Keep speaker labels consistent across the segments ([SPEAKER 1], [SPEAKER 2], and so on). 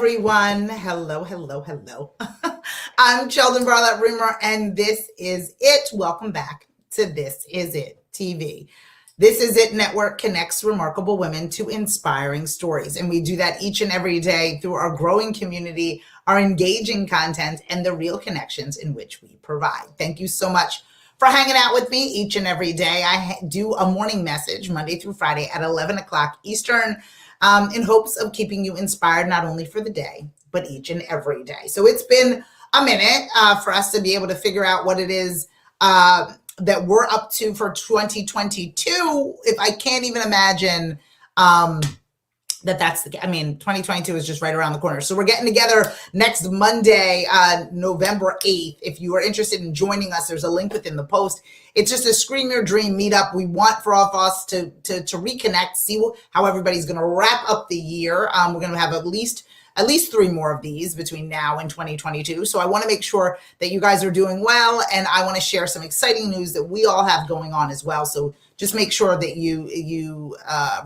[SPEAKER 1] everyone. Hello, hello, hello. I'm Sheldon Barlett Rimmer, and this is it. Welcome back to This Is It TV. This Is It Network connects remarkable women to inspiring stories, and we do that each and every day through our growing community, our engaging content, and the real connections in which we provide. Thank you so much for hanging out with me each and every day. I do a morning message Monday through Friday at 11 o'clock Eastern, in hopes of keeping you inspired not only for the day, but each and every day. So it's been a minute for us to be able to figure out what it is that we're up to for 2022. If I can't even imagine that's 2022 is just right around the corner. So we're getting together next Monday, November 8th. If you are interested in joining us, there's a link within the post. It's just a Scream Your Dream meetup. We want for all of us to reconnect, see how everybody's going to wrap up the year. We're going to have at least 3 more of these between now and 2022. So I want to make sure that you guys are doing well, and I want to share some exciting news that we all have going on as well. So just make sure that you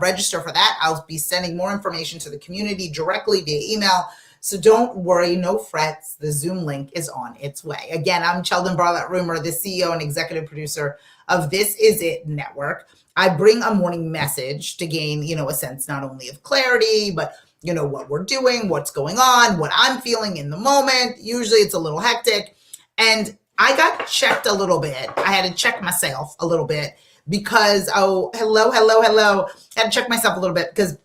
[SPEAKER 1] register for that. I'll be sending more information to the community directly via email. So don't worry, no frets. The Zoom link is on its way. Again, I'm Sheldon Barlett Rimmer, the CEO and executive producer of This Is It Network. I bring a morning message to gain, a sense not only of clarity, but what we're doing, what's going on, what I'm feeling in the moment. Usually it's a little hectic. And I got checked a little bit. I had to check myself a little bit because, hello. I had to check myself a little bit because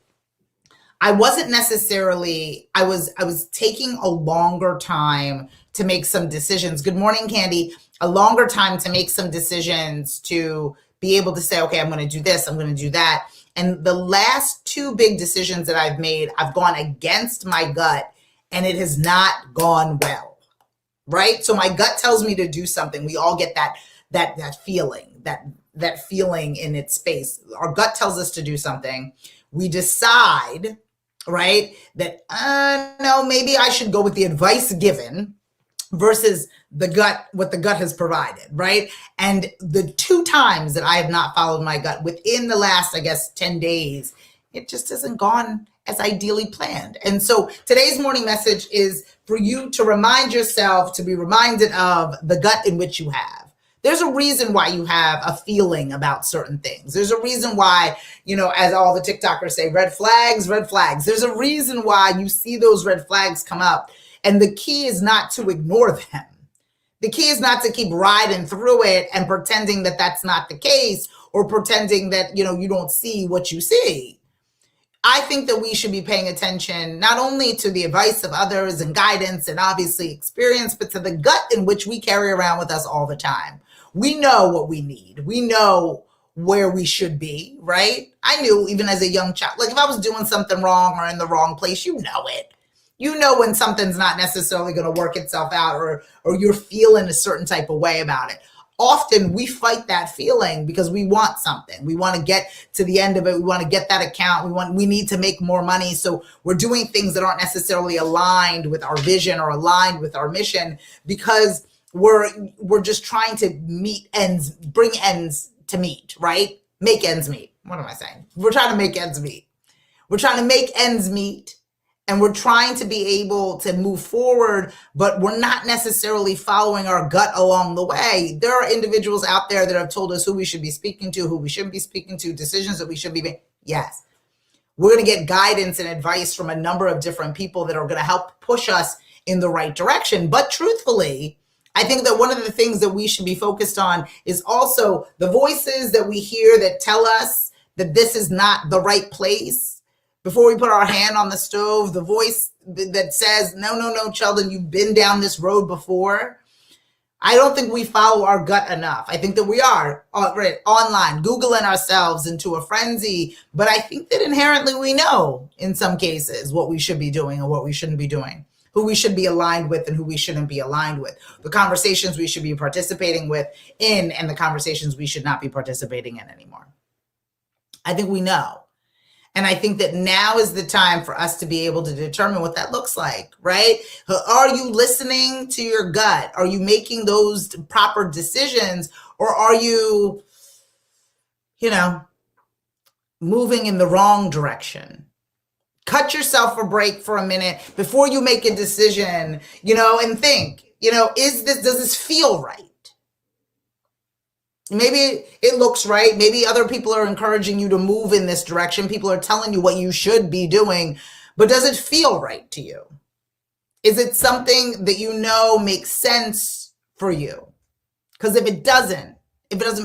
[SPEAKER 1] I wasn't necessarily, I was taking a longer time to make some decisions. Good morning, Candy. A longer time to make some decisions to be able to say, okay, I'm going to do this, I'm going to do that. And the last 2 big decisions that I've made, I've gone against my gut, and it has not gone well, right? So my gut tells me to do something. We all get that feeling, that feeling in its space. Our gut tells us to do something. We decide, right, that, no, maybe I should go with the advice given versus what the gut has provided, right? And the 2 times that I have not followed my gut within the last, 10 days, it just hasn't gone as ideally planned. And so today's morning message is for you to remind yourself, to be reminded of the gut in which you have. There's a reason why you have a feeling about certain things. There's a reason why, as all the TikTokers say, red flags, red flags. There's a reason why you see those red flags come up. And the key is not to ignore them. The key is not to keep riding through it and pretending that that's not the case, or pretending that, you don't see what you see. I think that we should be paying attention not only to the advice of others and guidance and obviously experience, but to the gut in which we carry around with us all the time. We know what we need. We know where we should be, right? I knew even as a young child, like if I was doing something wrong or in the wrong place, you know it. You know when something's not necessarily going to work itself out, or you're feeling a certain type of way about it. Often we fight that feeling because we want something. We want to get to the end of it. We want to get that account. We need to make more money. So we're doing things that aren't necessarily aligned with our vision or aligned with our mission, because we're just trying to bring ends to meet, right? Make ends meet. What am I saying? We're trying to make ends meet. We're trying to make ends meet. And we're trying to be able to move forward, but we're not necessarily following our gut along the way. There are individuals out there that have told us who we should be speaking to, who we shouldn't be speaking to, decisions that we should be making. Yes, we're going to get guidance and advice from a number of different people that are going to help push us in the right direction. But truthfully, I think that one of the things that we should be focused on is also the voices that we hear that tell us that this is not the right place. Before we put our hand on the stove, the voice that says, no, Sheldon, you've been down this road before. I don't think we follow our gut enough. I think that we are online, Googling ourselves into a frenzy. But I think that inherently we know in some cases what we should be doing and what we shouldn't be doing, who we should be aligned with and who we shouldn't be aligned with, the conversations we should be participating in and the conversations we should not be participating in anymore. I think we know. And I think that now is the time for us to be able to determine what that looks like, right? Are you listening to your gut? Are you making those proper decisions? Or are you, moving in the wrong direction? Cut yourself a break for a minute before you make a decision, and think, does this feel right? Maybe it looks right. Maybe other people are encouraging you to move in this direction. People are telling you what you should be doing, but does it feel right to you? Is it something that makes sense for you? Because if it doesn't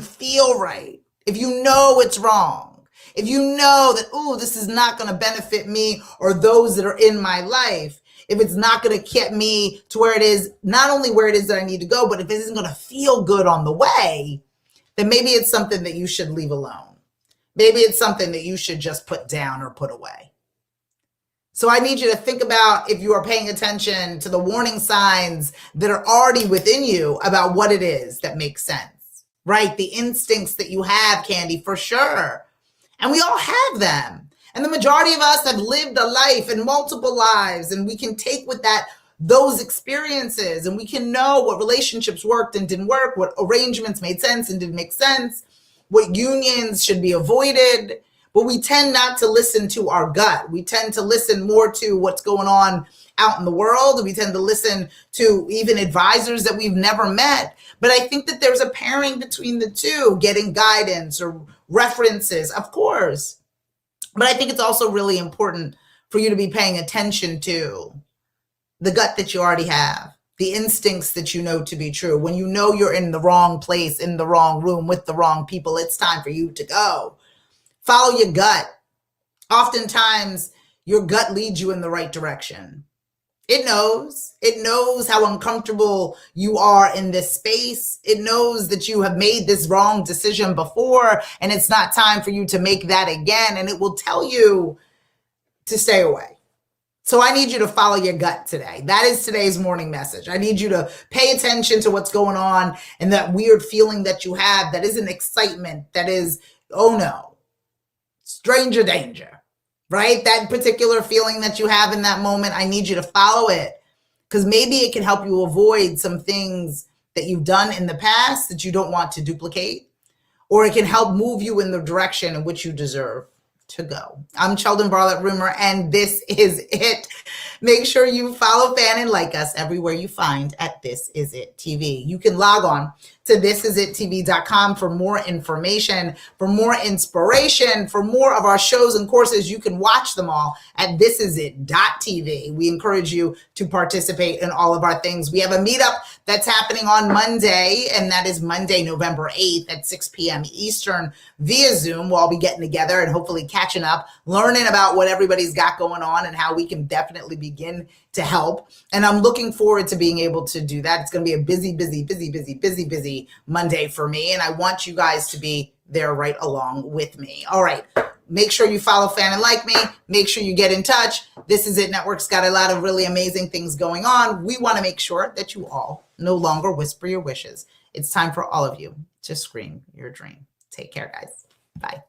[SPEAKER 1] feel right, if it's wrong, if that, this is not going to benefit me or those that are in my life, if it's not going to get me to where it is, not only where it is that I need to go, but if it isn't going to feel good on the way, then maybe it's something that you should leave alone. Maybe it's something that you should just put down or put away. So I need you to think about if you are paying attention to the warning signs that are already within you about what it is that makes sense, right? The instincts that you have, Candy, for sure. And we all have them. And the majority of us have lived a life and multiple lives, and we can take with that those experiences, and we can know what relationships worked and didn't work, what arrangements made sense and didn't make sense, what unions should be avoided. But we tend not to listen to our gut. We tend to listen more to what's going on out in the world. We tend to listen to even advisors that we've never met. But I think that there's a pairing between the two, getting guidance or references, of course. But I think it's also really important for you to be paying attention to the gut that you already have, the instincts that you know to be true. When you know you're in the wrong place, in the wrong room with the wrong people, it's time for you to go. Follow your gut. Oftentimes, your gut leads you in the right direction. It knows how uncomfortable you are in this space. It knows that you have made this wrong decision before, and it's not time for you to make that again. And it will tell you to stay away. So I need you to follow your gut today. That is today's morning message. I need you to pay attention to what's going on and that weird feeling that you have that isn't excitement, that is, oh no, stranger danger, right? That particular feeling that you have in that moment, I need you to follow it because maybe it can help you avoid some things that you've done in the past that you don't want to duplicate, or it can help move you in the direction in which you deserve to go. I'm Sheldon Bartlett Rimmer, and this is it. Make sure you follow, fan, and like us everywhere you find at This Is It TV. You can log on to thisisittv.com for more information, for more inspiration, for more of our shows and courses. You can watch them all at thisisit.tv. We encourage you to participate in all of our things. We have a meetup that's happening on Monday, and that is Monday, November 8th at 6 p.m. Eastern via Zoom. We'll all be getting together and hopefully catching up, learning about what everybody's got going on and how we can definitely begin to help. And I'm looking forward to being able to do that. It's going to be a busy Monday for me. And I want you guys to be there right along with me. All right. Make sure you follow, fan, and like me. Make sure you get in touch. This Is It Network's got a lot of really amazing things going on. We want to make sure that you all no longer whisper your wishes. It's time for all of you to scream your dream. Take care, guys. Bye.